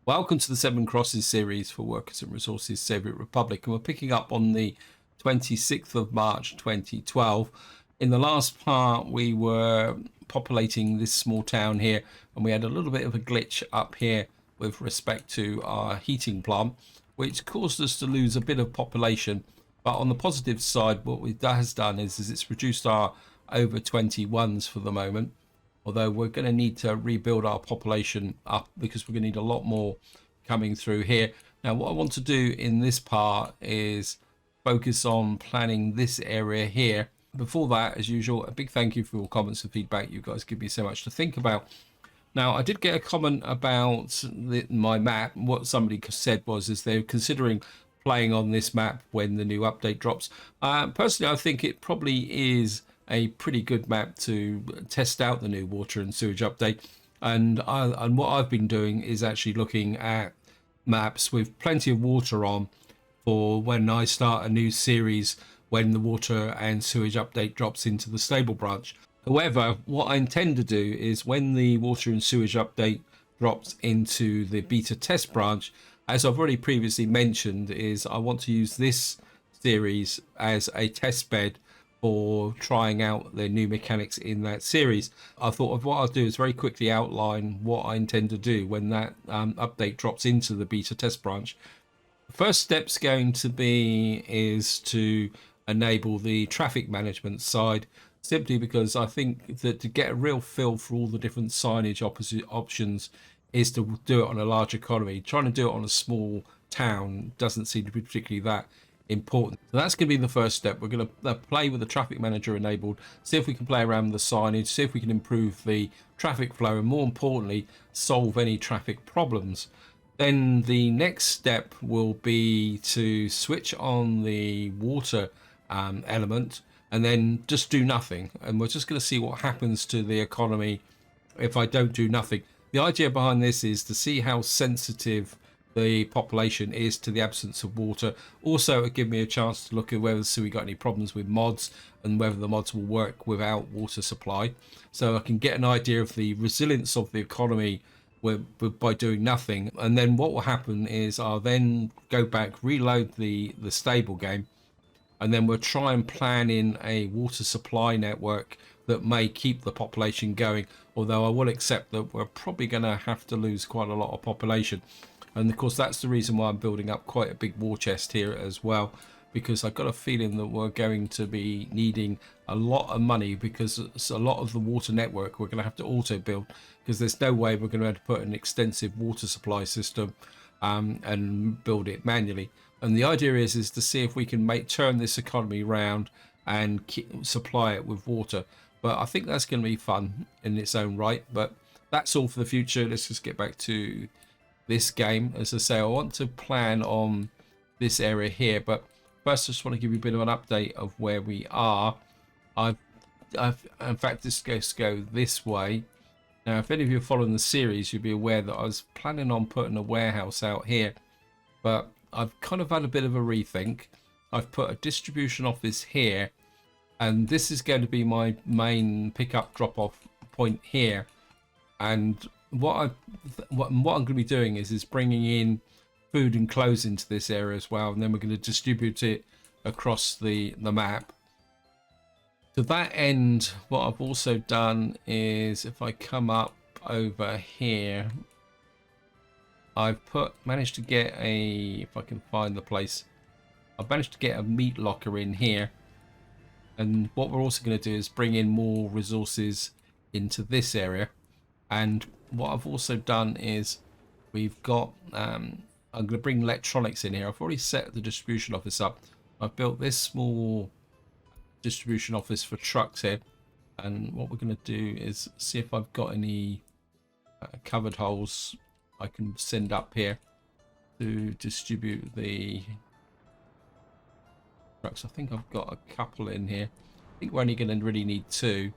Welcome to the Seven Crosses series for Workers and Resources Soviet Republic, and we're picking up on the 26th of March 2012. In the last part, we were populating this small town here, and we had a little bit of a glitch up here with respect to our heating plant, which caused us to lose a bit of population. But on the positive side, what it has done is it's reduced our over 21s for the moment, although we're going to need to rebuild our population up because we're going to need a lot more coming through here. Now, what I want to do in this part is focus on planning this area here. Before that, as usual, a big thank you for your comments and feedback. You guys give me so much to think about. Now, I did get a comment about my map. What somebody said is they're considering playing on this map when the new update drops. Personally, I think it probably is a pretty good map to test out the new water and sewage update. And what I've been doing is actually looking at maps with plenty of water on for when I start a new series when the water and sewage update drops into the stable branch. However, what I intend to do is when the water and sewage update drops into the beta test branch, as I've already previously mentioned, is I want to use this series as a test bed for trying out the new mechanics in that series. I thought of what I'll do is very quickly outline what I intend to do when that update drops into the beta test branch. The first step's going to be is to enable the traffic management side, simply because I think that to get a real feel for all the different signage options is to do it on a large economy. Trying to do it on a small town doesn't seem to be particularly that important. So that's going to be the first step. We're going to play with the traffic manager enabled, see if we can play around with the signage, see if we can improve the traffic flow, and more importantly, solve any traffic problems. Then the next step will be to switch on the water element and then just do nothing. And we're just going to see what happens to the economy if I don't do nothing. The idea behind this is to see how sensitive the population is to the absence of water. Also, it gives me a chance to look at whether we got any problems with mods and whether the mods will work without water supply. So I can get an idea of the resilience of the economy by doing nothing. And then what will happen is I'll then go back, reload the stable game, and then we'll try and plan in a water supply network that may keep the population going, although I will accept that we're probably going to have to lose quite a lot of population. And of course that's the reason why I'm building up quite a big war chest here as well, because I've got a feeling that we're going to be needing a lot of money, because it's a lot of the water network we're going to have to auto build, because there's no way we're going to have to put an extensive water supply system and build it manually. And the idea is to see if we can turn this economy around and supply it with water. But I think that's going to be fun in its own right. But that's all for the future. Let's just get back to this game. As I say, I want to plan on this area here, but first I just want to give you a bit of an update of where we are. I've in fact, this goes go this way. Now, if any of you are following the series, you'll be aware that I was planning on putting a warehouse out here, but I've kind of had a bit of a rethink. I've put a distribution office here, and this is going to be my main pickup drop-off point here. And what I'm going to be doing is bringing in food and clothes into this area as well, and then we're going to distribute it across the map. To that end, what I've also done is, if I come up over here, I've managed to get if I can find the place, I've managed to get a meat locker in here. And what we're also going to do is bring in more resources into this area. And what I've also done is we've got, I'm going to bring electronics in here. I've already set the distribution office up. I've built this small distribution office for trucks here. And what we're going to do is see if I've got any covered holes I can send up here to distribute the trucks. I think I've got a couple in here. I think we're only going to really need 2.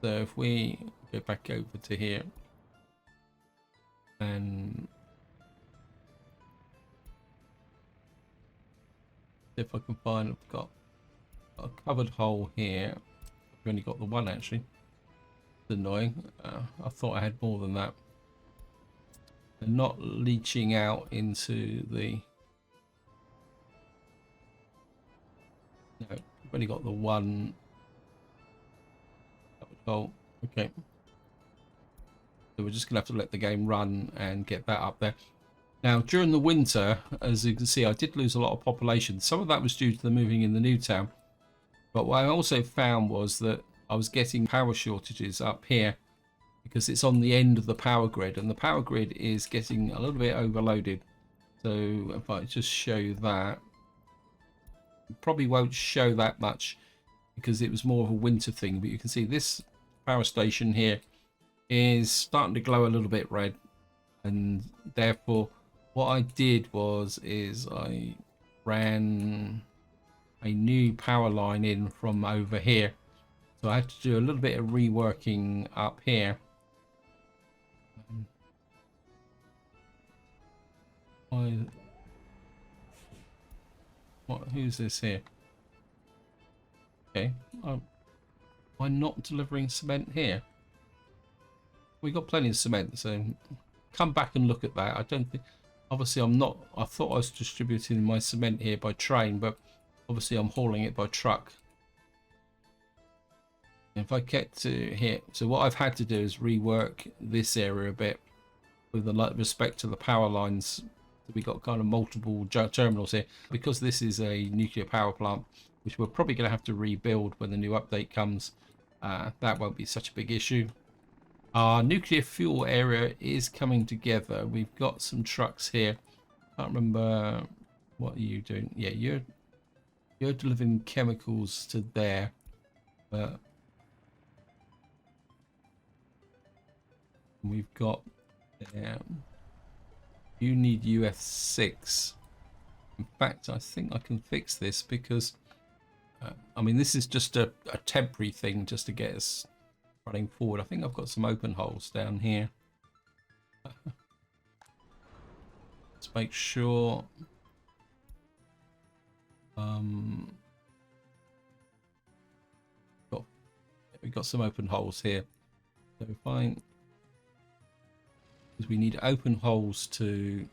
So if we go back over to here and if I can find, I've got a covered hole here. I've only got the one actually. It's annoying. I thought I had more than that. and not leaching out into the... No, we've only got the one. Oh, okay. So we're just gonna have to let the game run and get that up there. Now, during the winter, as you can see, I did lose a lot of population. Some of that was due to the moving in the new town. But what I also found was that I was getting power shortages up here because it's on the end of the power grid, and the power grid is getting a little bit overloaded. So if I just show that, it probably won't show that much because it was more of a winter thing. But you can see this power station here is starting to glow a little bit red, and therefore what I did is I ran a new power line in from over here. So I had to do a little bit of reworking up here. Who's this here? Okay. Why not delivering cement here? We got plenty of cement, so come back and look at that. I don't think, obviously I'm not, I thought I was distributing my cement here by train, but obviously I'm hauling it by truck. If I get to here, so what I've had to do is rework this area a bit with respect to the power lines. We got kind of multiple terminals here because this is a nuclear power plant, which we're probably going to have to rebuild when the new update comes. That won't be such a big issue. Our nuclear fuel area is coming together. We've got some trucks here. Can't remember, what are you doing? Yeah, you're delivering chemicals to there, but we've got you need UF6. In fact, I think I can fix this because I mean, this is just a temporary thing just to get us running forward. I think I've got some open holes down here. Let's make sure. We've got some open holes here. So fine. Because we need open holes to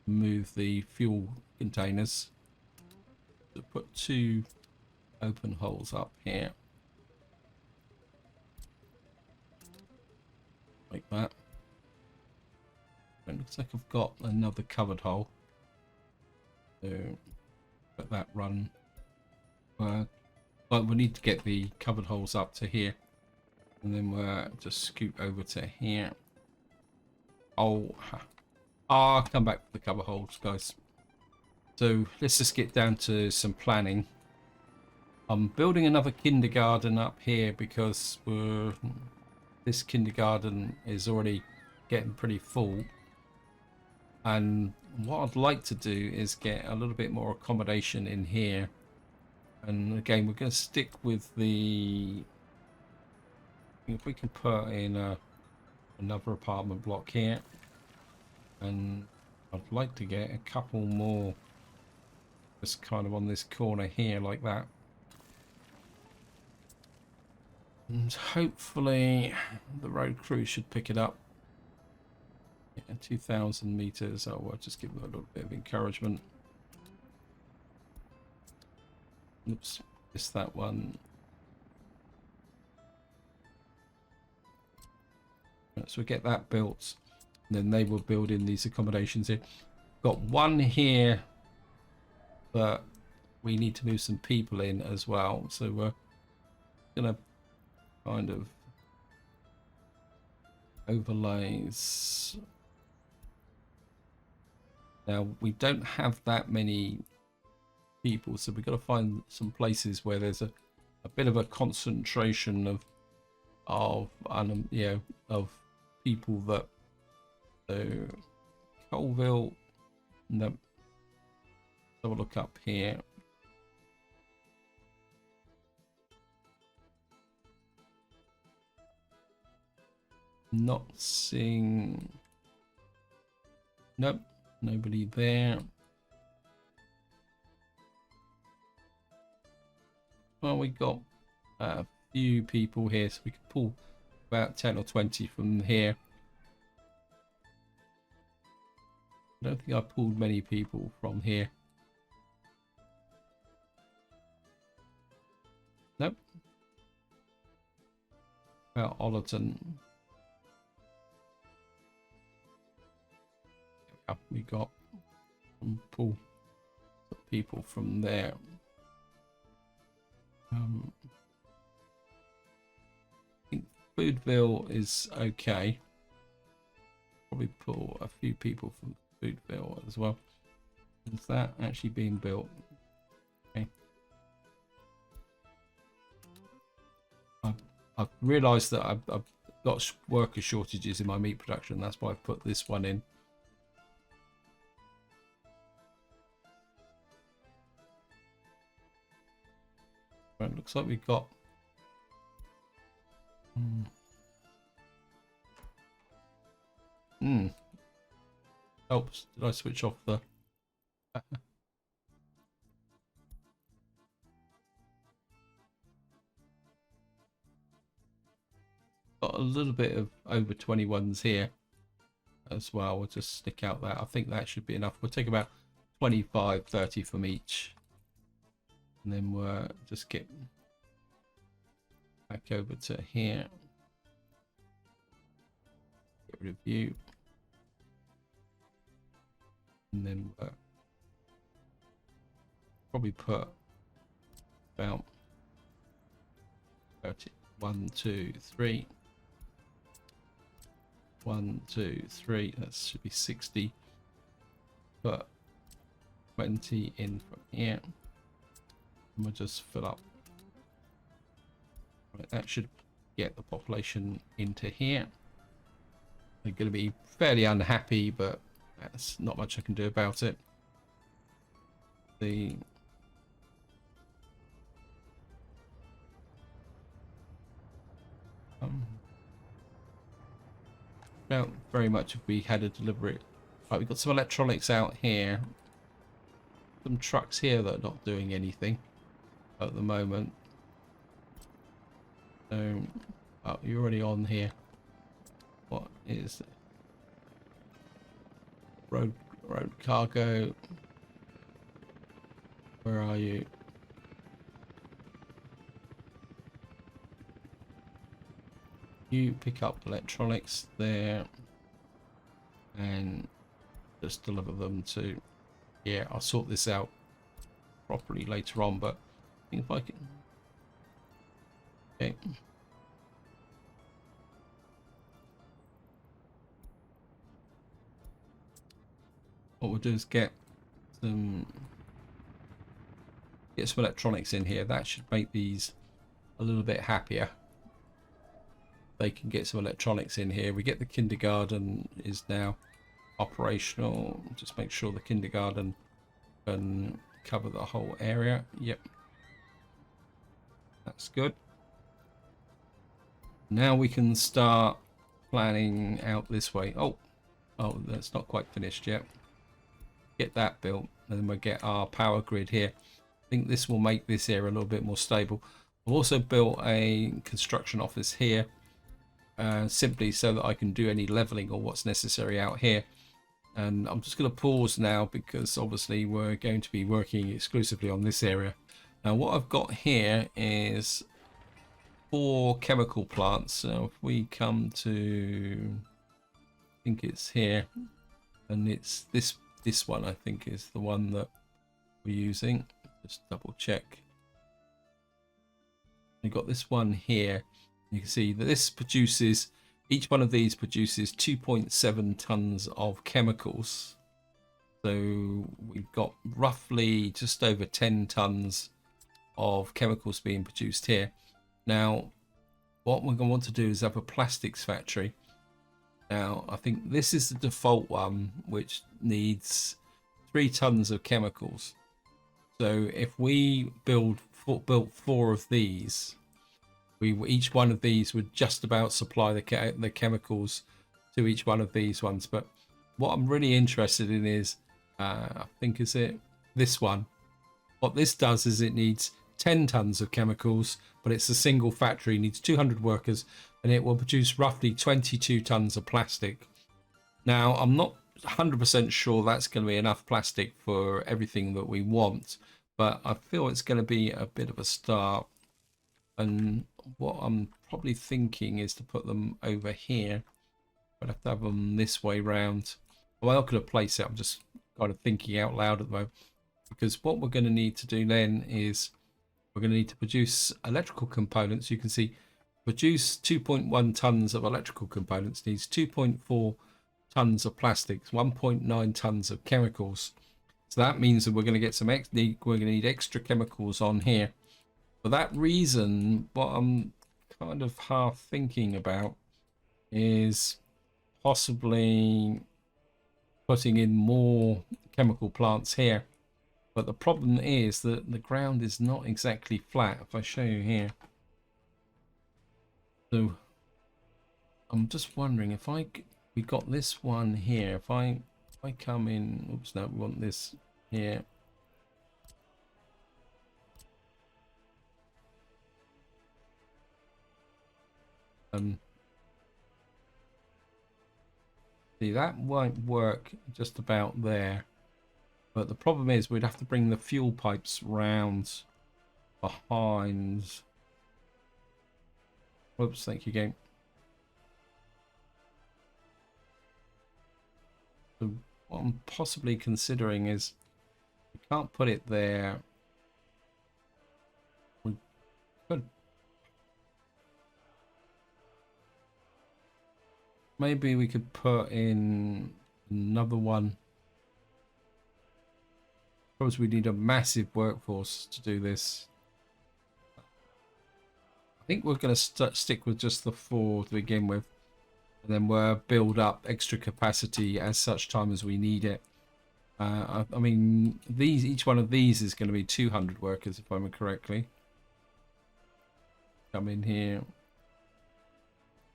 move the fuel containers. So put 2 open holes up here. Like that. It looks like I've got another covered hole. So let that run. But we need to get the covered holes up to here. And then we'll just scoot over to here. I'll come back to the cover holes, guys. So let's just get down to some planning. I'm building another kindergarten up here because this kindergarten is already getting pretty full. And what I'd like to do is get a little bit more accommodation in here. And again, we're going to stick with the... If we can put in another apartment block here. And I'd like to get a couple more just kind of on this corner here like that. And hopefully the road crew should pick it up. Yeah, 2,000 meters. Oh, I'll just give them a little bit of encouragement. Oops, missed that one. So we get that built, and then they will build in these accommodations here. Got one here, but we need to move some people in as well. So we're gonna kind of overlays. Now we don't have that many people, so we've got to find some places where there's a bit of a concentration of people that Colville. No, have a look up here. Not seeing. Nope, nobody there. Well, we got a few people here, so we can pull about 10 or 20 from here. I don't think I pulled many people from here. Nope. About Ollerton. We got pull people from there. I think Foodville is okay. Probably pull a few people from Foodville as well. Is that actually being built? Okay. I've realised that I've got worker shortages in my meat production. That's why I've put this one in. Right, looks like we've got Oops, did I switch off the got a little bit of over 21s here as well. We'll just stick out that. I think that should be enough. We'll take about 25, 30 from each. And then we'll just get back over to here. Get rid of you. And then we'll probably put about 30. 1, 2, 3. 1, 2, 3. That should be 60. Put 20 in from here. And we'll just fill up. Right, that should get the population into here. They're going to be fairly unhappy, but that's not much I can do about it. The Not very much if we had a deliberate. Right, we've got some electronics out here. Some trucks here that are not doing anything at the moment. So, oh, you're already on here. What is it? Road cargo? Where are you? You pick up electronics there and just deliver them to. Yeah, I'll sort this out properly later on, but I think if I can. Okay. What we'll do is get some electronics in here. That should make these a little bit happier. They can get some electronics in here. We get the kindergarten is now operational. Just make sure the kindergarten can cover the whole area. Yep, that's good. Now we can start planning out this way. Oh, that's not quite finished yet. Get that built, and then we'll get our power grid here. I think this will make this area a little bit more stable. I've also built a construction office here. Simply so that I can do any leveling or what's necessary out here. And I'm just going to pause now because obviously we're going to be working exclusively on this area. Now what I've got here is 4 chemical plants. So if we come to, I think it's here, and it's this one I think is the one that we're using. Just double check. We've got this one here. You can see that this produces, each one of these produces 2.7 tons of chemicals. So we've got roughly just over 10 tons of chemicals being produced here. Now, what we're going to want to do is have a plastics factory. Now, I think this is the default one, which needs 3 tons of chemicals. So if we built 4 of these, each one of these would just about supply the chemicals to each one of these ones. But what I'm really interested in is, I think is it this one. What this does is it needs 10 tons of chemicals, but it's a single factory, needs 200 workers, and it will produce roughly 22 tons of plastic. Now, I'm not 100% sure that's going to be enough plastic for everything that we want, but I feel it's going to be a bit of a start. And what I'm probably thinking is to put them over here. I'd have to have them this way round. Well, I'm not going to place it. I'm just kind of thinking out loud at the moment. Because what we're going to need to do then is we're going to need to produce electrical components. You can see produce 2.1 tons of electrical components needs 2.4 tons of plastics, 1.9 tons of chemicals. So that means that we're going to get some we're going to need extra chemicals on here. For that reason, what I'm kind of half thinking about is possibly putting in more chemical plants here. But the problem is that the ground is not exactly flat. If I show you here. So I'm just wondering if we got this one here. If I come in, oops, no, we want this here. See, that won't work just about there. But the problem is we'd have to bring the fuel pipes round behind. Whoops, thank you, game. So what I'm possibly considering is we can't put it there. We could. Maybe we could put in another one. Because we need a massive workforce to do this. I think we're going to stick with just the 4 to begin with. And then we'll build up extra capacity as such time as we need it. I mean, each one of these is going to be 200 workers, if I remember correctly. Come in here.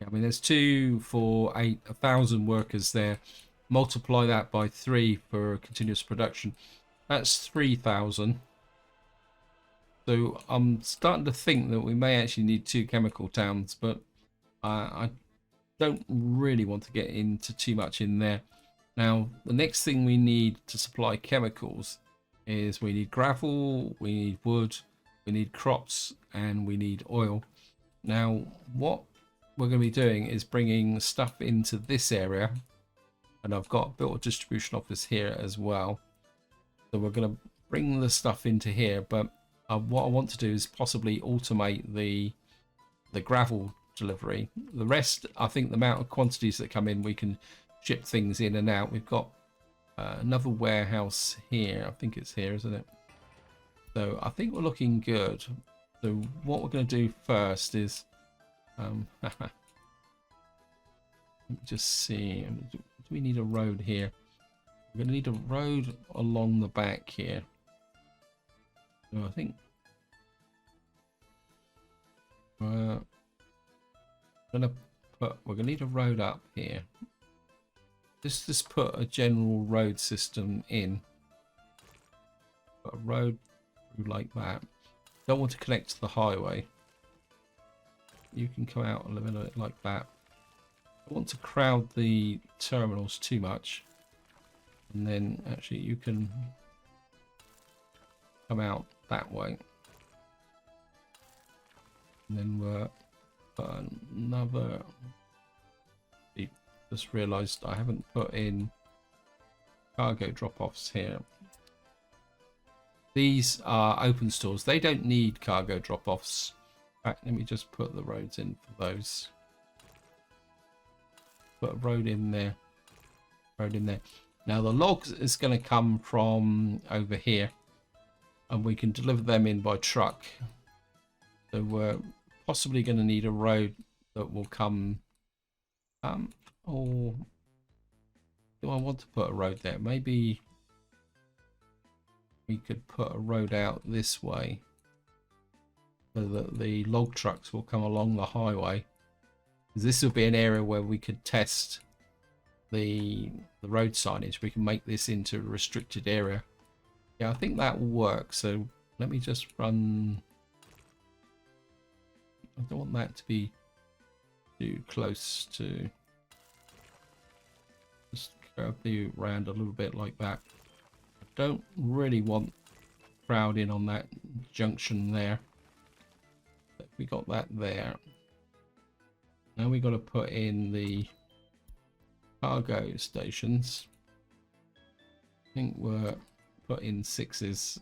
I mean, there's 2, 4, 8, 1,000 workers there. Multiply that by 3 for continuous production. That's 3,000. So I'm starting to think that we may actually need 2 chemical towns, but I don't really want to get into too much in there. Now, the next thing we need to supply chemicals is we need gravel, we need wood, we need crops, and we need oil. Now, what we're going to be doing is bringing stuff into this area, and I've got built a distribution office here as well. So we're going to bring the stuff into here, but what I want to do is possibly automate the gravel delivery. The rest, I think the amount of quantities that come in, we can ship things in and out. We've got another warehouse here. I think it's here, isn't it? So I think we're looking good. So what we're going to do first is let me just see. Do we need a road here? We're going to need a road along the back here. So I think we're going to need a road up here. Just put a general road system in. Put a road through like that. Don't want to connect to the highway. You can come out a little bit like that. I want to crowd the terminals too much. And then actually you can come out that way. And then we're put another. Just realized I haven't put in cargo drop-offs here. These are open stores. They don't need cargo drop-offs. Right, let me just put the roads in for those. Put a road in there. Road in there. Now the logs is going to come from over here, and we can deliver them in by truck. So we're possibly going to need a road that will come. Or do I want to put a road there? Maybe we could put a road out this way, so that the log trucks will come along the highway. This will be an area where we could test the road signage. We can make this into a restricted area. Yeah, I think that will work. So let me just run I don't want that to be too close to. Just curve you around a little bit like that. I don't really want crowding on that junction there. We got that there. Now we got to put in the cargo stations. I think we're put in 6s.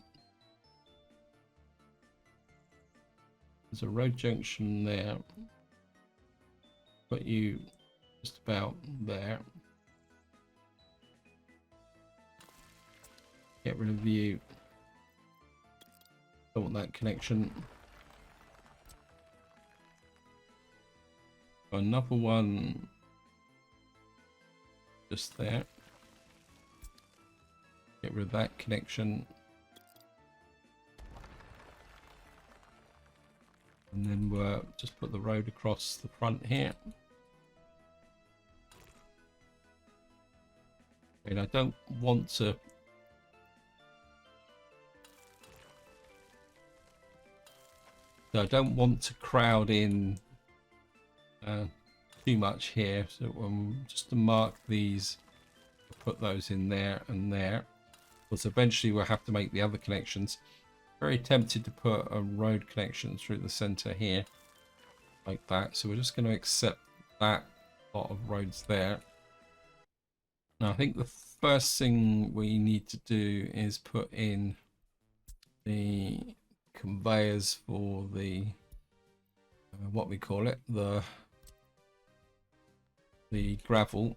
There's a road junction there. Put you just about there. Get rid of you. Don't want that connection. Another one just there. Get rid of that connection. And then we'll just put the road across the front here. And I don't want to crowd in too much here, so just to mark these, put those in there and there, because eventually we'll have to make the other connections. Very tempted to put a road connection through the center here like that, so we're just going to accept that lot of roads there. Now I think the first thing we need to do is put in the conveyors for the what we call it, the gravel.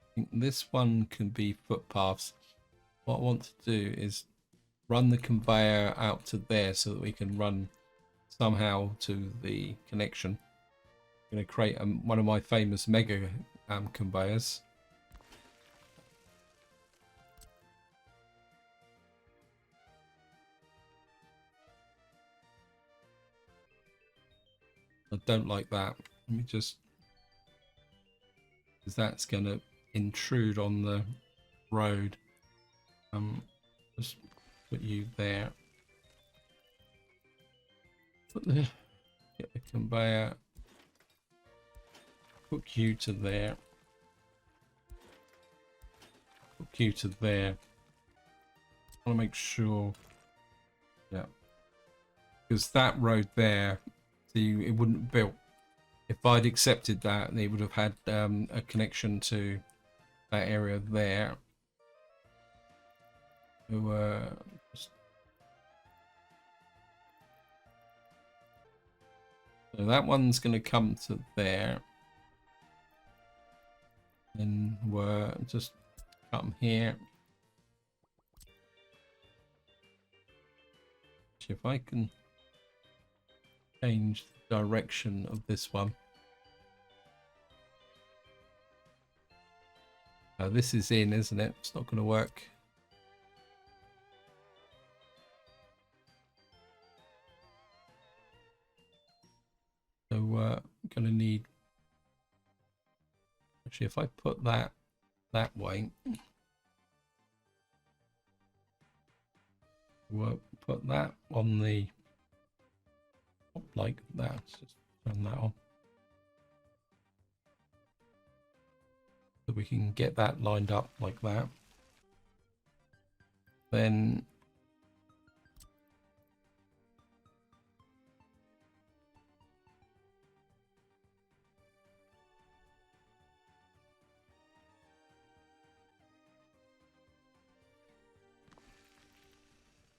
I think this one can be footpaths. What I want to do is run the conveyor out to there so that we can run somehow to the connection. I'm going to create one of my famous mega conveyors. I don't like that. Let me just, because that's going to intrude on the road. Just put you there. Get the conveyor. Hook you to there. Hook you to there. I want to make sure. Yeah. Because that road there, it wouldn't have built. If I'd accepted that, they would have had a connection to that area there. So, so that one's going to come to there. Then we're just come here. See if I can change the direction of this one. This is in, isn't it? It's not going to work. So we're going to need, actually if I put that way, we'll put that on the top like that. Let's just turn that on. So we can get that lined up like that. Then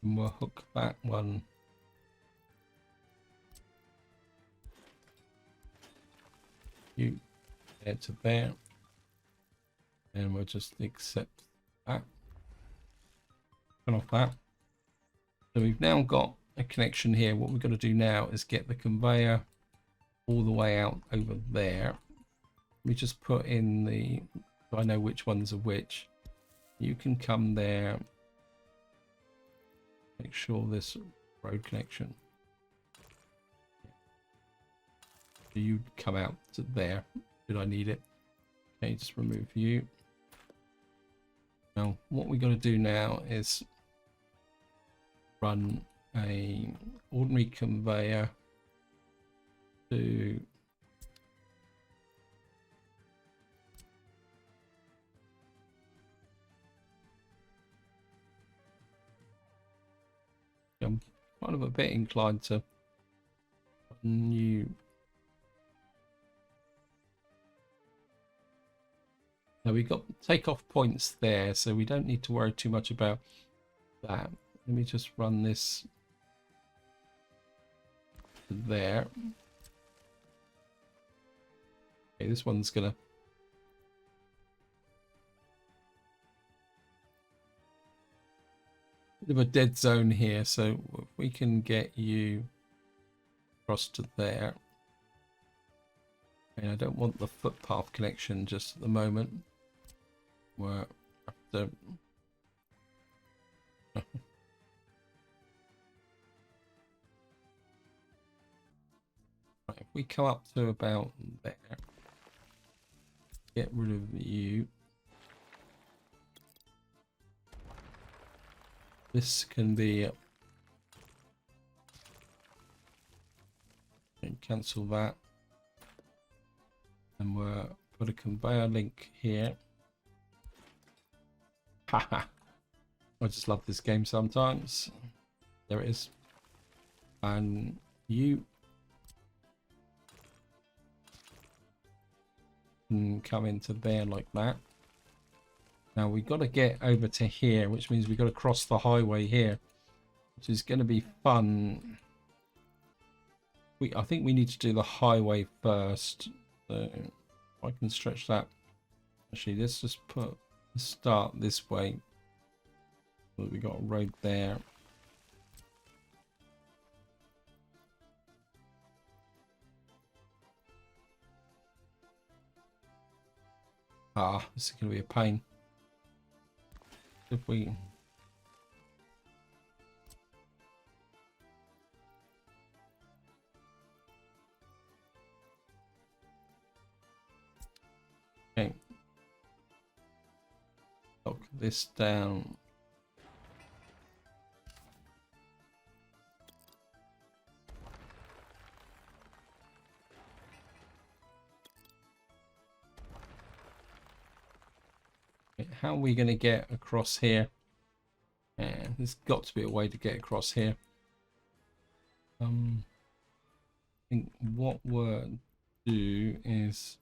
we'll hook that one you there to there, and we'll just accept that. Turn off that. So we've now got a connection here. What we've got to do now is get the conveyor all the way out over there. We just put in the, so I know which ones are which. You can come there. Make sure this road connection. So you come out to there. Did I need it? Okay, just remove you. Now, what we're going to do now is run a ordinary conveyor to I'm kind of a bit inclined to new. Now we've got takeoff points there, so we don't need to worry too much about that. Let me just run this to there. Okay, this one's gonna bit of a dead zone here, so if we can get you across to there. And I don't want the footpath connection just at the moment. We're after right, if we come up to about there, get rid of you. This can be and cancel that, and we'll put a conveyor link here. Haha, I just love this game sometimes. There it is, and you can come into there like that. Now we've got to get over to here, which means we've got to cross the highway here, which is going to be fun. I think we need to do the highway first. So I can stretch that. Actually, let's just start this way. So we got a road there. Ah, this is going to be a pain. If we okay, lock this down. How are we going to get across here? There's got to be a way to get across here. I think what we'll do is,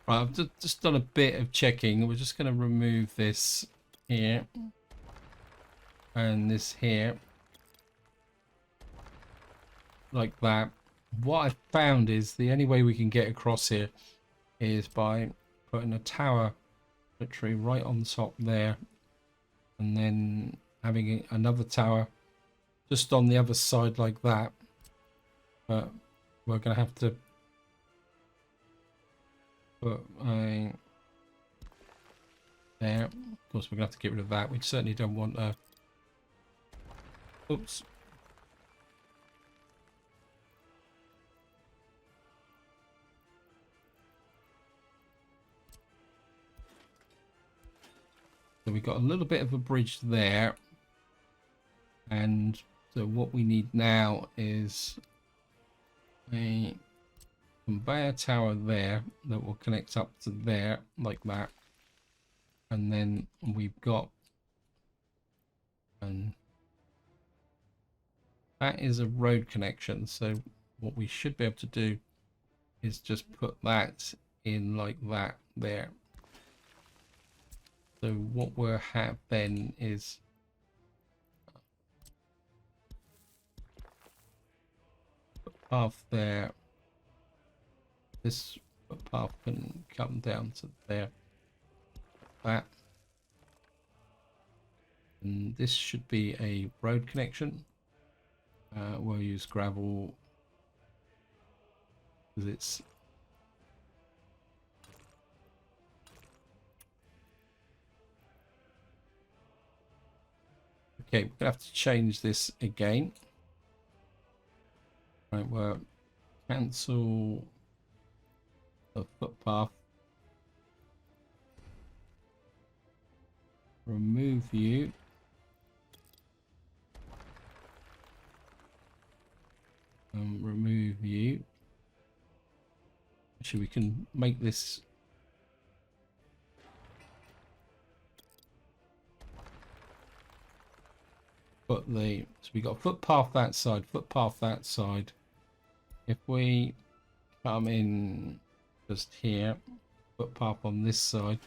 right, I've just done a bit of checking. We're just going to remove this here and this here like that. What I've found is the only way we can get across here is by putting a tower literally right on top there, and then having another tower just on the other side like that. But we're gonna have to put a there. Of course, we're gonna have to get rid of that. We certainly don't want a oops. So we've got a little bit of a bridge there, and so what we need now is a conveyor tower there that will connect up to there like that, and then we've got, and that is a road connection. So what we should be able to do is just put that in like that there. So what we'll have then is a path there. This path can come down to there. That. And this should be a road connection. We'll use gravel because it's okay. We're gonna have to change this again. Right, we'll cancel the footpath, remove you, remove you. Actually, we can make this. So we got a footpath that side, footpath that side. If we come in just here, footpath on this side,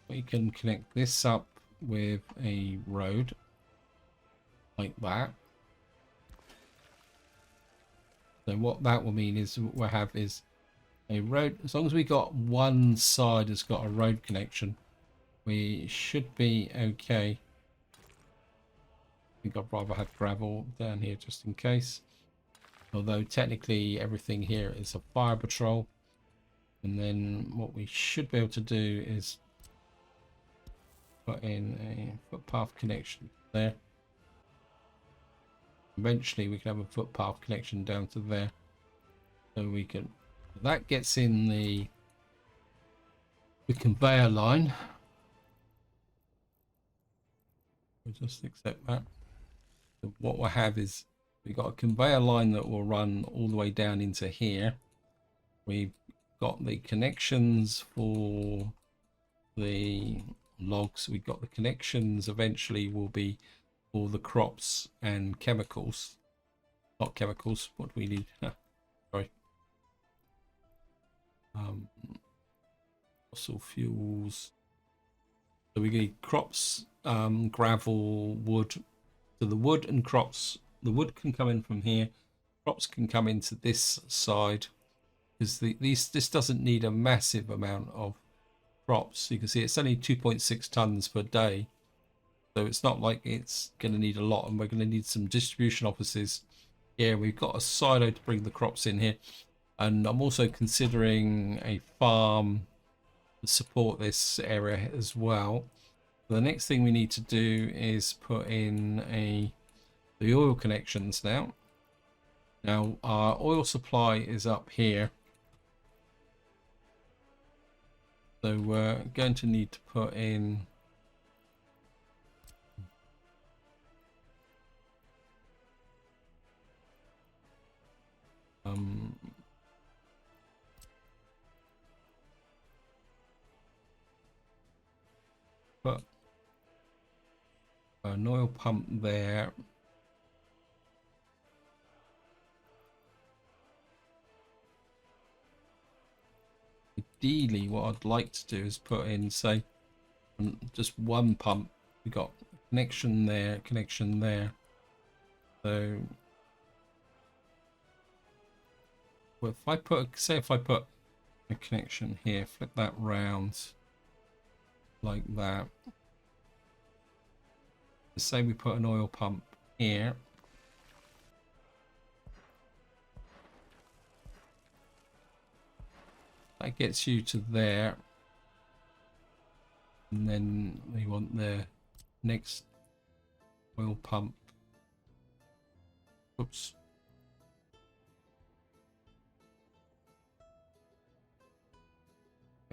we can connect this up with a road like that. So what that will mean is we'll have is a road. As long as we got one side has got a road connection, we should be okay. I think I'd rather have gravel down here just in case. Although technically everything here is a fire patrol. And then what we should be able to do is put in a footpath connection there. Eventually we can have a footpath connection down to there. So we can, that gets in the conveyor line. We'll just accept that. So what we'll have is we've got a conveyor line that will run all the way down into here. We've got the connections for the logs. We've got the connections eventually will be for the crops and chemicals. Not chemicals, what do we need? Sorry. Fossil fuels. So we need crops, gravel, wood. So the wood and crops, the wood can come in from here. Crops can come into this side because this doesn't need a massive amount of crops. You can see it's only 2.6 tons per day. So it's not like it's going to need a lot, and we're going to need some distribution offices. Yeah, we've got a silo to bring the crops in here. And I'm also considering a farm to support this area as well. The next thing we need to do is put in the oil connections now. Now our oil supply is up here. So we're going to need to put in put an oil pump there. Ideally, what I'd like to do is put in, say, just one pump. We got a connection there, connection there. So, well, if I put, say, if I put a connection here, flip that round like that. Say we put an oil pump here. That gets you to there. And then we want the next oil pump. Oops.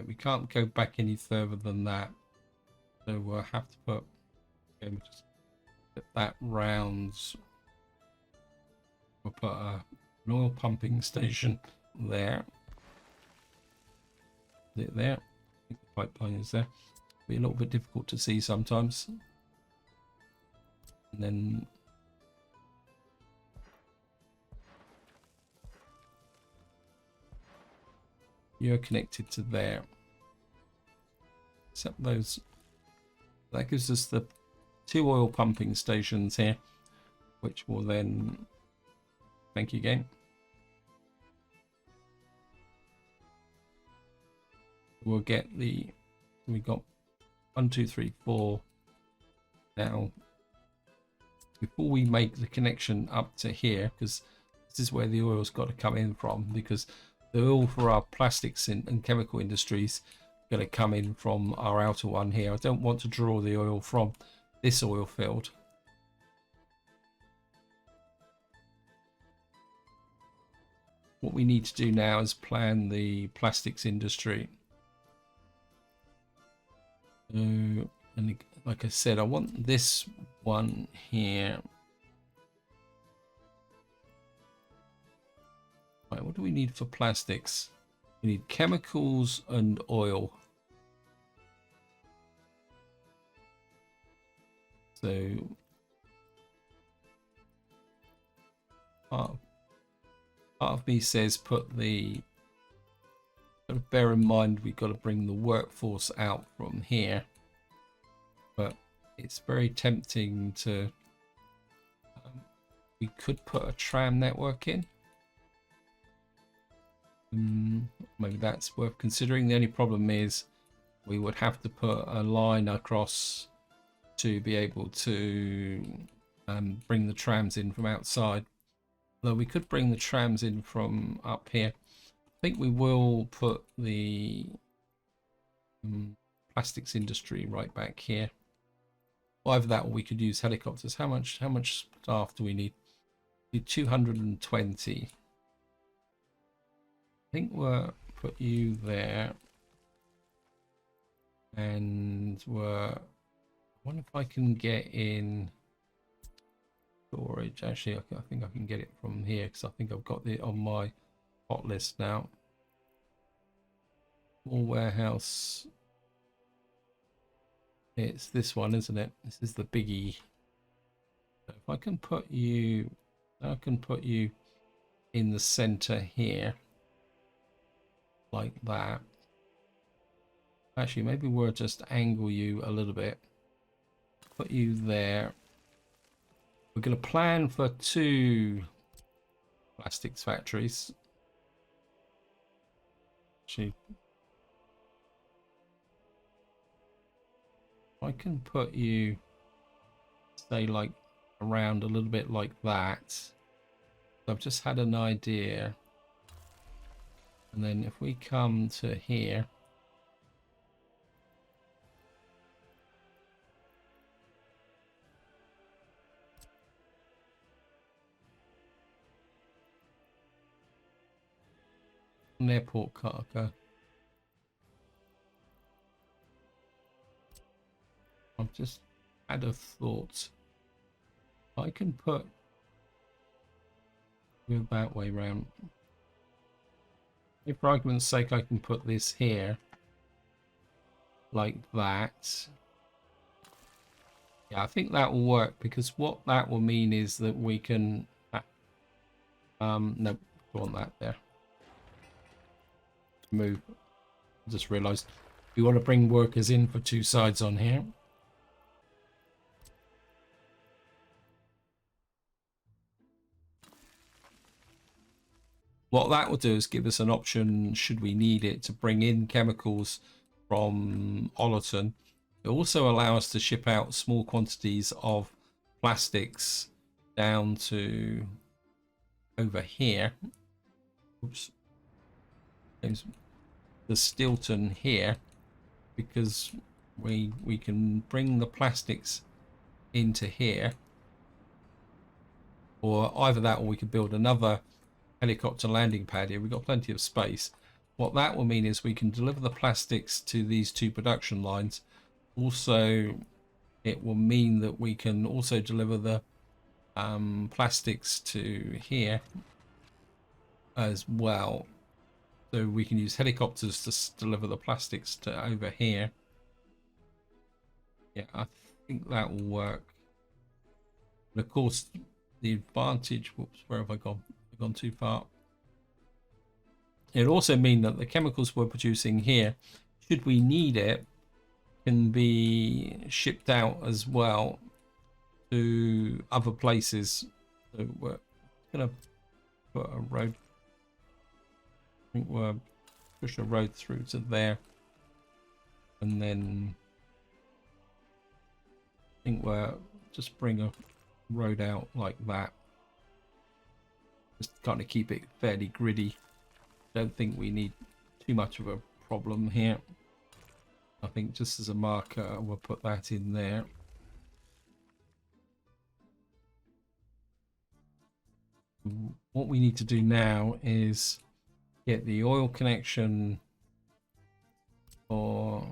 We can't go back any further than that. So we'll have to put, okay, we'll just get that round. We'll put an oil pumping station there. Is it there? I think the pipeline is there. Be a little bit difficult to see sometimes. And then you're connected to there. Except those, that gives us the 2 oil pumping stations here, which will then, thank you again. We'll get we got 1, 2, 3, 4. Now, before we make the connection up to here, because this is where the oil's got to come in from, because the oil for our plastics and chemical industries going to come in from our outer one here. I don't want to draw the oil from this oil field. What we need to do now is plan the plastics industry. And like I said, I want this one here Right, what do we need for plastics? We need chemicals and oil. So part of me says put the, got to bear in mind we've got to bring the workforce out from here, but it's very tempting to, we could put a tram network in. Maybe that's worth considering. The only problem is we would have to put a line across to be able to bring the trams in from outside. Though we could bring the trams in from up here. I think we will put the plastics industry right back here. Either that or we could use helicopters. How much staff do we need? We need 220. I think we'll put you there. And I wonder if I can get in storage. Actually, I think I can get it from here because I think I've got it on my hot list now. Small warehouse. It's this one, isn't it? This is the biggie. If I can put you, I can put you in the center here, like that. Actually, maybe we'll just angle you a little bit. Put you there. We're going to plan for 2 plastics factories. Actually, I can put you, say, like around a little bit like that. I've just had an idea. And then if we come to here, an airport cargo. I've just had a thought. I can put you that way round. If for argument's sake I can put this here like that. Yeah, I think that will work because what that will mean is that we can no, I want that there. Move. Just realized we want to bring workers in for 2 sides on here. What that will do is give us an option, should we need it, to bring in chemicals from Ollerton. It also allows us to ship out small quantities of plastics down to over here. Oops. The Stilton here, because we can bring the plastics into here, or either that or we could build another helicopter landing pad here. We've got plenty of space. What that will mean is we can deliver the plastics to these 2 production lines. Also, it will mean that we can also deliver the plastics to here as well. So we can use helicopters to deliver the plastics to over here. Yeah, I think that will work. And of course, the advantage, whoops, where have I gone? I've gone too far. It'll also mean that the chemicals we're producing here, should we need it, can be shipped out as well to other places. So we're going to put a road, I think we'll push a road through to there, and then I think we'll just bring a road out like that. Just kind of keep it fairly gritty. Don't think we need too much of a problem here. I think just as a marker, we'll put that in there. What we need to do now is get the oil connection for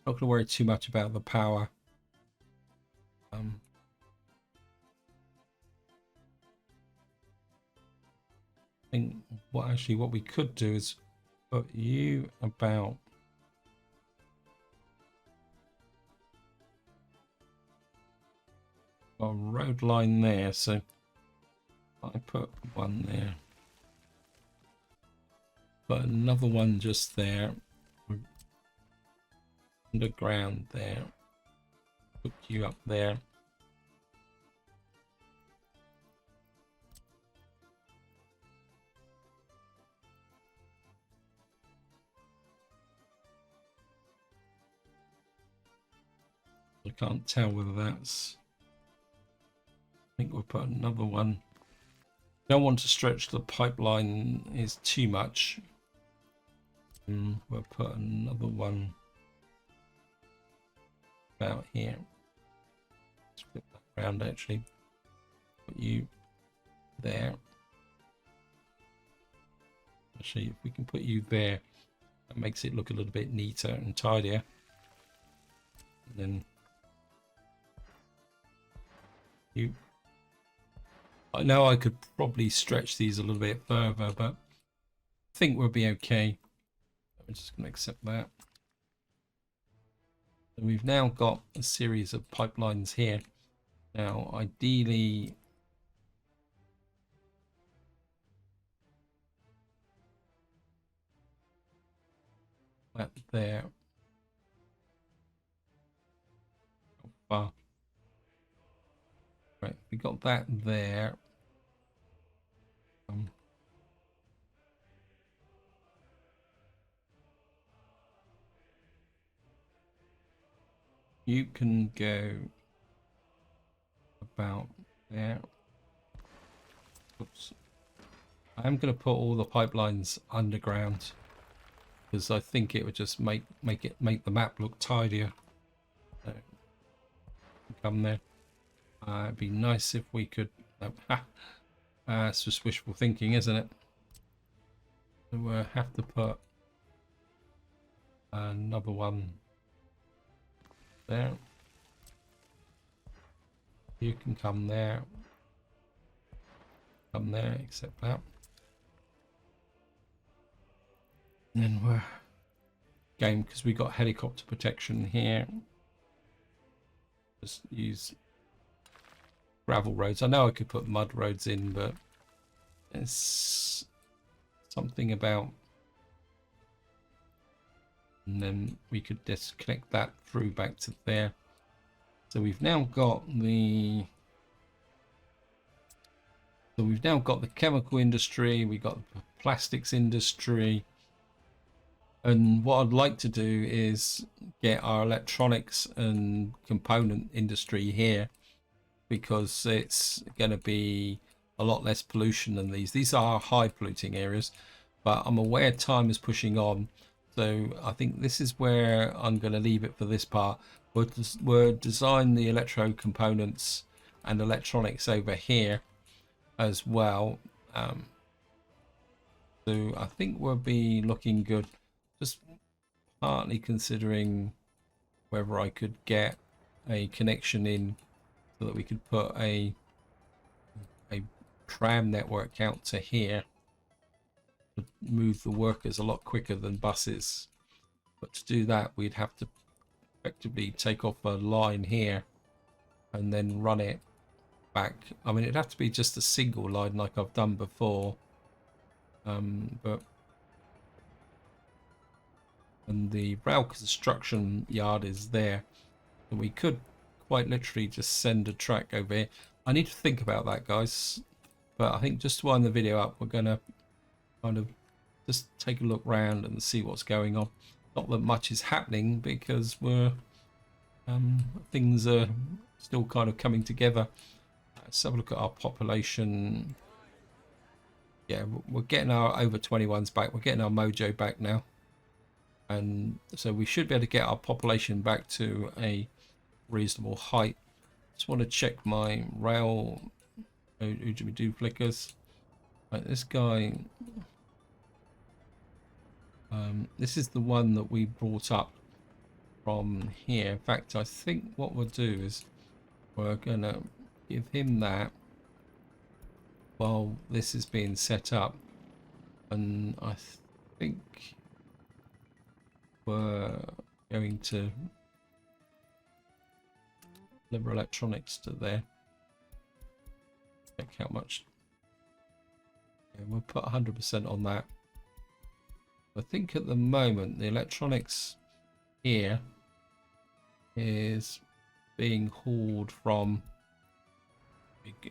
Not going to worry too much about the power. I think what we could do is put you about a road line there. So I put one there, put another one just there, underground there, put you up there. I can't tell whether that's, I think we'll put another one. Don't want to stretch the pipeline is too much. We'll put another one about here. Let's flip that around actually. Put you there. Actually, if we can put you there, that makes it look a little bit neater and tidier. And then you. I know I could probably stretch these a little bit further, but I think we'll be okay. I'm just going to accept that. So we've now got a series of pipelines here. Now, ideally, that there. How far? Right, we got that there. You can go about there. Oops. I'm going to put all the pipelines underground because I think it would just make the map look tidier. So, come there. It'd be nice if we could. It's just wishful thinking, isn't it? So we'll have to put another one there. You can come there. Come there, accept that. And then we're game because we got helicopter protection here. Just use gravel roads. I know I could put mud roads in, but it's something about, and then we could just connect that through back to there. So we've now got the chemical industry, we got the plastics industry, and what I'd like to do is get our electronics and component industry here, because it's going to be a lot less pollution than these. These are high polluting areas, but I'm aware time is pushing on. So I think this is where I'm going to leave it for this part. We'll design the electro components and electronics over here as well. So I think we'll be looking good. Just partly considering whether I could get a connection in so that we could put a tram network out to here to move the workers a lot quicker than buses. But to do that, we'd have to effectively take off a line here and then run it back. I mean, it'd have to be just a single line like I've done before. But and the rail construction yard is there, and we could quite literally just send a track over here. I need to think about that, guys, but I think just to wind the video up, we're gonna kind of just take a look around and see what's going on. Not that much is happening because we're things are still kind of coming together. Let's have a look at our population. Yeah, we're getting our over 21s back. We're getting our mojo back now, and so we should be able to get our population back to a reasonable height. Just want to check my rail. Who do we do flickers? Right, this guy. This is the one that we brought up from here. In fact, I think what we'll do is we're gonna give him that while this is being set up, and I think we're going to deliver electronics to there. Check how much. Yeah, we'll put 100% on that. I think at the moment the electronics here is being hauled from.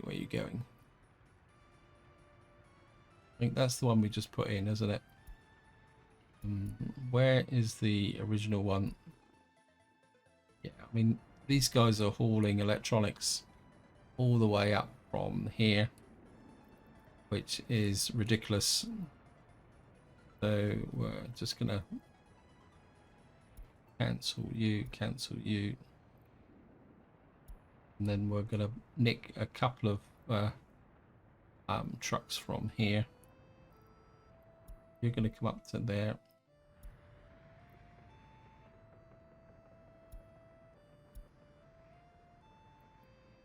Where are you going? I think that's the one we just put in, isn't it? Where is the original one? Yeah, I mean, these guys are hauling electronics all the way up from here, which is ridiculous. So we're just gonna cancel you, and then we're gonna nick a couple of trucks from here. You're gonna come up to there.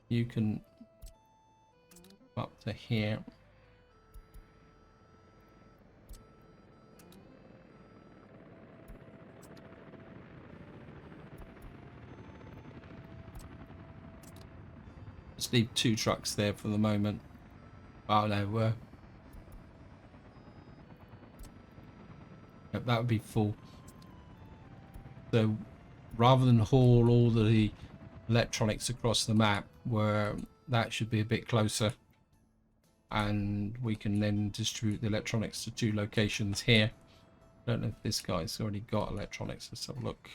You can come up to here. Just leave 2 trucks there for the moment. Oh no, that would be full. So rather than haul all the electronics across the map, where that should be a bit closer, and we can then distribute the electronics to 2 locations here. Don't know if this guy's already got electronics. Let's have a look.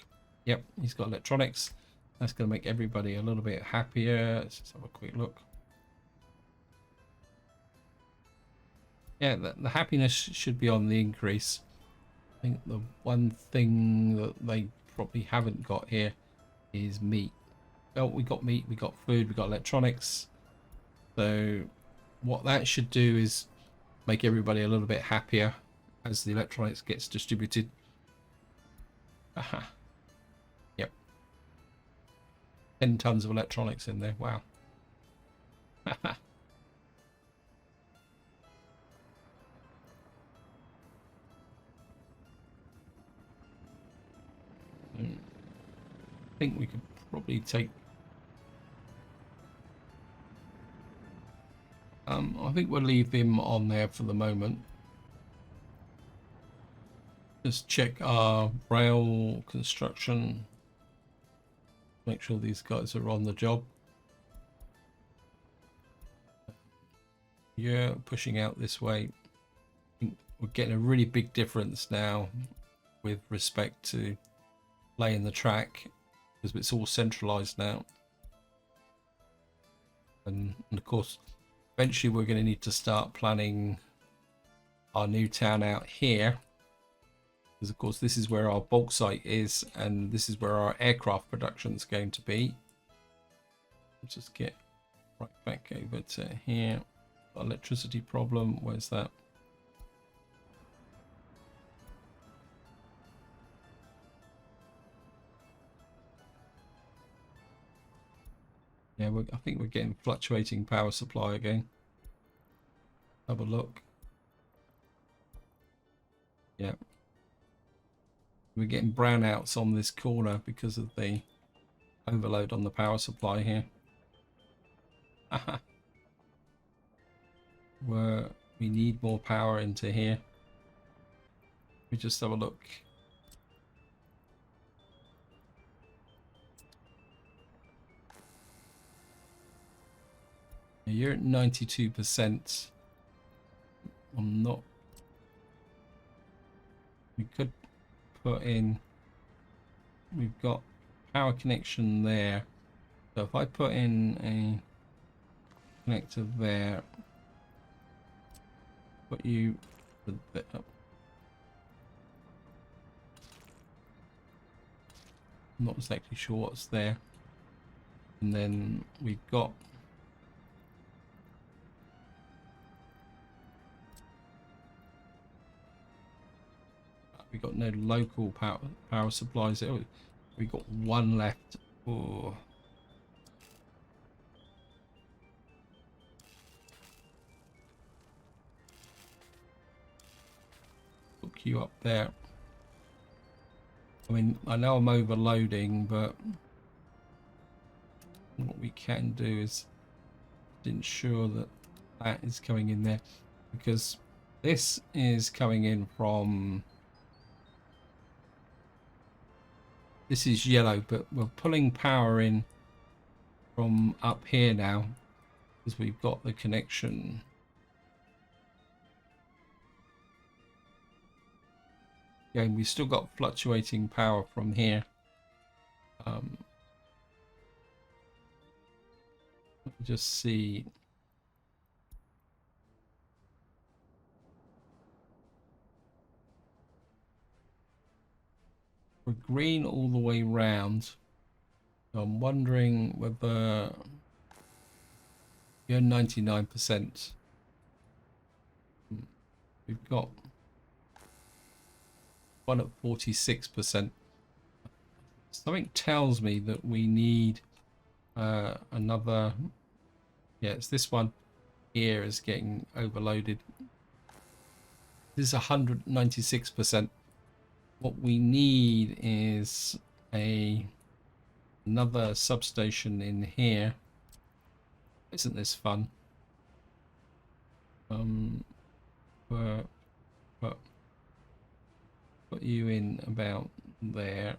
Yep, he's got electronics. That's going to make everybody a little bit happier. Let's just have a quick look. Yeah, the happiness should be on the increase. I think the one thing that they probably haven't got here is meat. Oh, we got meat, we got food, we got electronics. So what that should do is make everybody a little bit happier as the electronics gets distributed. Aha. Yep. 10 tons of electronics in there. Wow. I think we could probably take. I think we'll leave him on there for the moment. Just check our rail construction. Make sure these guys are on the job. Yeah, pushing out this way. I think we're getting a really big difference now with respect to laying the track, because it's all centralized now. And of course, eventually we're going to need to start planning our new town out here, because of course this is where our bulk site is, and this is where our aircraft production is going to be. Let's just get right back over to here. Electricity problem, where's that? Yeah, I think we're getting fluctuating power supply again. Have a look. Yeah. We're getting brownouts on this corner because of the overload on the power supply here. Where we need more power into here. We just have a look. You're at 92%. I'm not. We could put in. We've got power connection there. So if I put in a connector there, put you a bit up. I'm not exactly sure what's there. And then we've got. We've got no local power supplies. We We've got one left. Oh. Hook you up there. I mean, I know I'm overloading, but what we can do is ensure that that is coming in there, because this is coming in from, this is yellow, but we're pulling power in from up here now because we've got the connection. Again, we've still got fluctuating power from here. Let me just see. We're green all the way round. So I'm wondering whether you're 99%. We've got one at 46%. Something tells me that we need another. Yeah, it's this one here is getting overloaded. This is 196%. What we need is another substation in here. Isn't this fun? Put you in about there,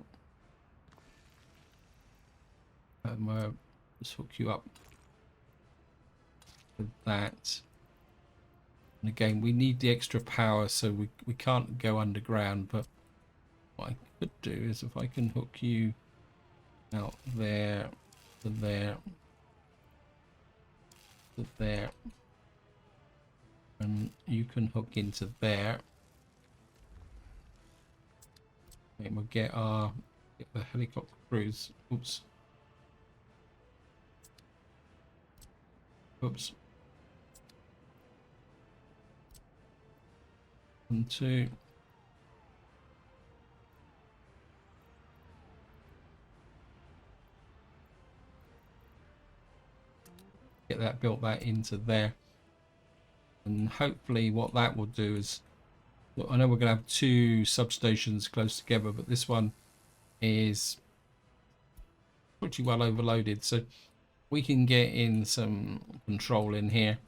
and we'll just hook you up with that. And again, we need the extra power, so we can't go underground, but what I could do is if I can hook you out there to there to there, and you can hook into there, and we'll get the helicopter crews. Oops. 1, 2. Get that, built that into there, and hopefully what that will do is, I know we're going to have 2 substations close together, but this one is pretty well overloaded, so we can get in some control in here.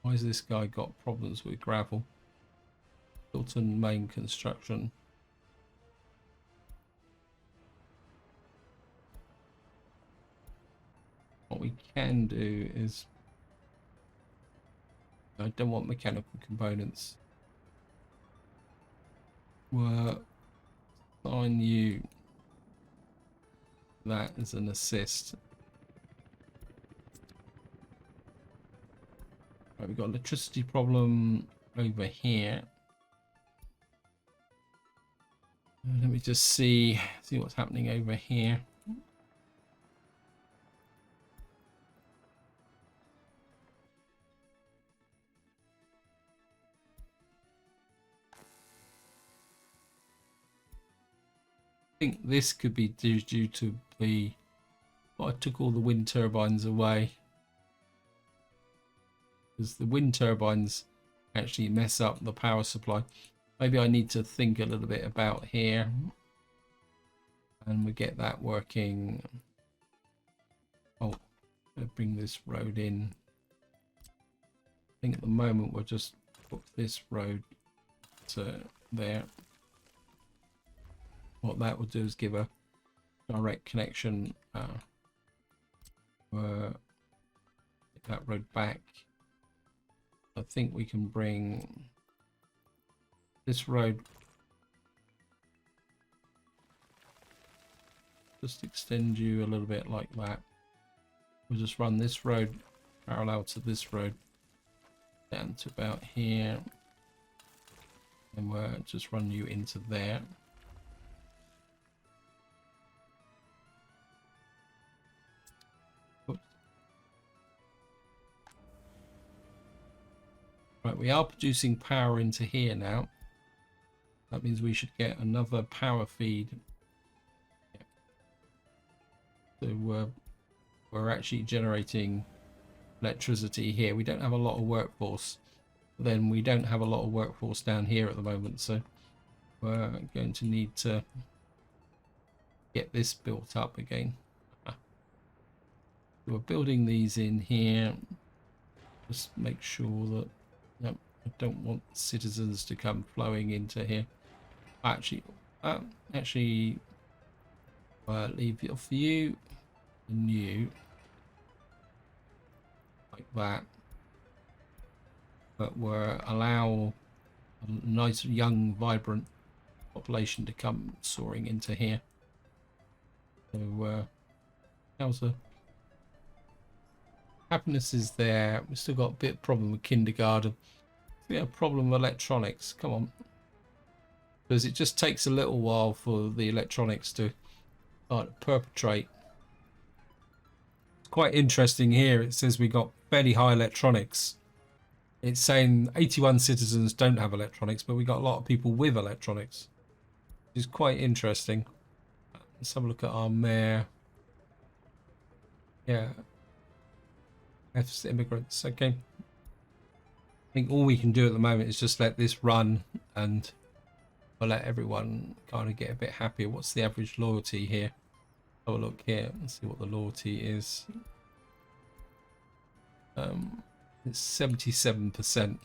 Why has this guy got problems with gravel? Hilton main construction. What we can do is, I don't want mechanical components. We'll assign you that as an assist. Right, we've got electricity problem over here. Let me just see what's happening over here. I think this could be due to I took all the wind turbines away, because the wind turbines actually mess up the power supply. Maybe I need to think a little bit about here, and we get that working. Oh, I'll bring this road in. I think at the moment we'll just put this road to there. What that will do is give a direct connection. Get that road back. I think we can bring this road, just extend you a little bit like that. We'll just run this road parallel to this road down to about here, and we'll just run you into there. Right, we are producing power into here now. That means we should get another power feed. So we're actually generating electricity here. We don't have a lot of workforce. Then we don't have a lot of workforce down here at the moment. So we're going to need to get this built up again. We're building these in here. Just make sure that, no, I don't want citizens to come flowing into here. Actually, leave it off you and you like that. But we're allow a nice young vibrant population to come soaring into here. So how's the happiness is there. We've still got a bit of problem with kindergarten. We have a problem with electronics. Come on, because it just takes a little while for the electronics to perpetrate. It's quite interesting here. It says we got fairly high electronics. It's saying 81 citizens don't have electronics, but we got a lot of people with electronics, which is quite interesting. Let's have a look at our mayor. Yeah, F's immigrants. Okay, I think all we can do at the moment is just let this run, and we'll let everyone kind of get a bit happier. What's the average loyalty here? Have a look here. Let's see what the loyalty is. It's 77%.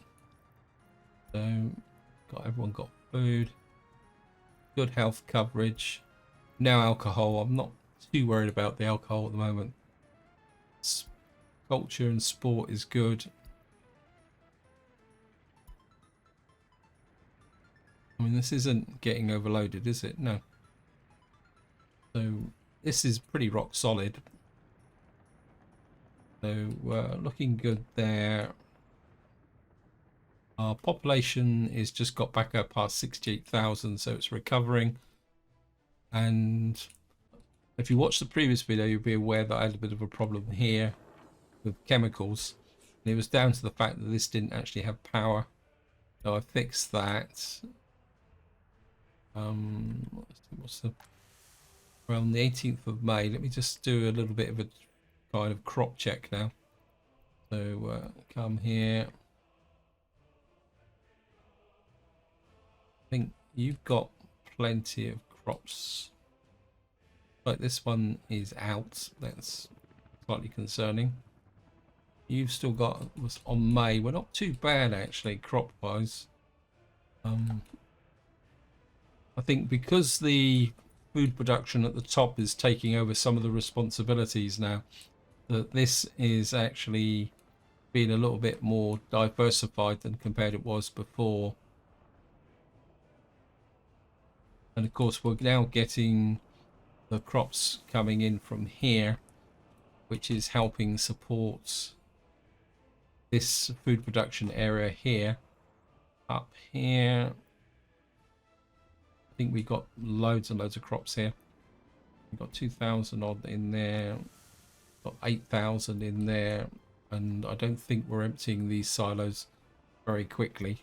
So everyone got food, good health coverage. Now alcohol. I'm not too worried about the alcohol at the moment. Culture and sport is good. I mean, this isn't getting overloaded, is it? No. So this is pretty rock solid. So looking good there. Our population is just got back up past 68,000, so it's recovering. And if you watch the previous video, you'll be aware that I had a bit of a problem here with chemicals. And it was down to the fact that this didn't actually have power. So I fixed that. What's the around the 18th of May? Let me just do a little bit of a kind of crop check now. So come here. I think you've got plenty of crops. Like this one is out. That's slightly concerning. You've still got was on May. We're not too bad actually crop wise. I think because the food production at the top is taking over some of the responsibilities now, that this is actually being a little bit more diversified than compared it was before. And of course we're now getting the crops coming in from here, which is helping support this food production area here. Up here I think we got loads and loads of crops here. We've got 2,000 odd in there, got 8,000 in there, and I don't think we're emptying these silos very quickly.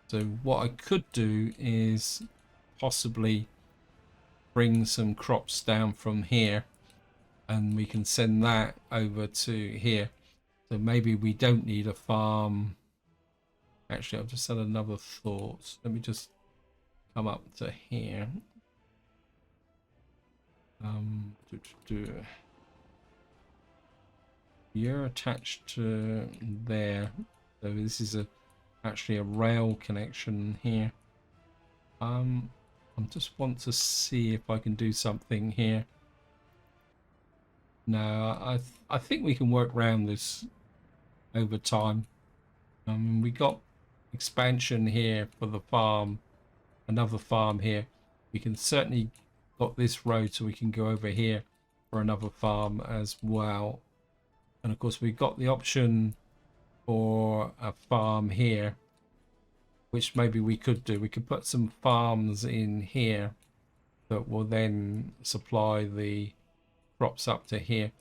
So what I could do is possibly bring some crops down from here, and we can send that over to here. So maybe we don't need a farm. Actually, I've just had another thought. Let me just come up to here. You're attached to there, so this is actually a rail connection here. I just want to see if I can do something here. No, I think we can work around this over time. We got expansion here for the farm, another farm here. We can certainly got this road so we can go over here for another farm as well. And of course we've got the option for a farm here, which maybe we could do. We could put some farms in here that will then supply the crops up to here.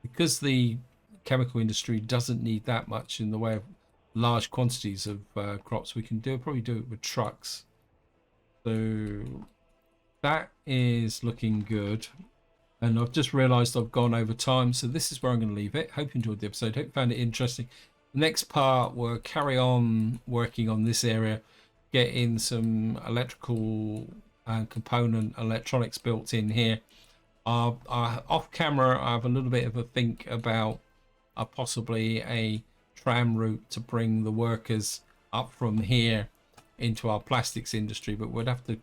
Because the chemical industry doesn't need that much in the way of large quantities of crops, we can probably do it with trucks. So that is looking good. And I've just realized I've gone over time, so this is where I'm going to leave it. Hope you enjoyed the episode. Hope you found it interesting. The next part, we'll carry on working on this area, get in some electrical component electronics built in here. Off camera, I have a little bit of a think about possibly a tram route to bring the workers up from here into our plastics industry, but we'd have to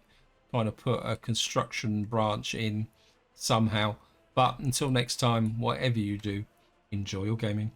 kind of put a construction branch in somehow. But until next time, whatever you do, enjoy your gaming.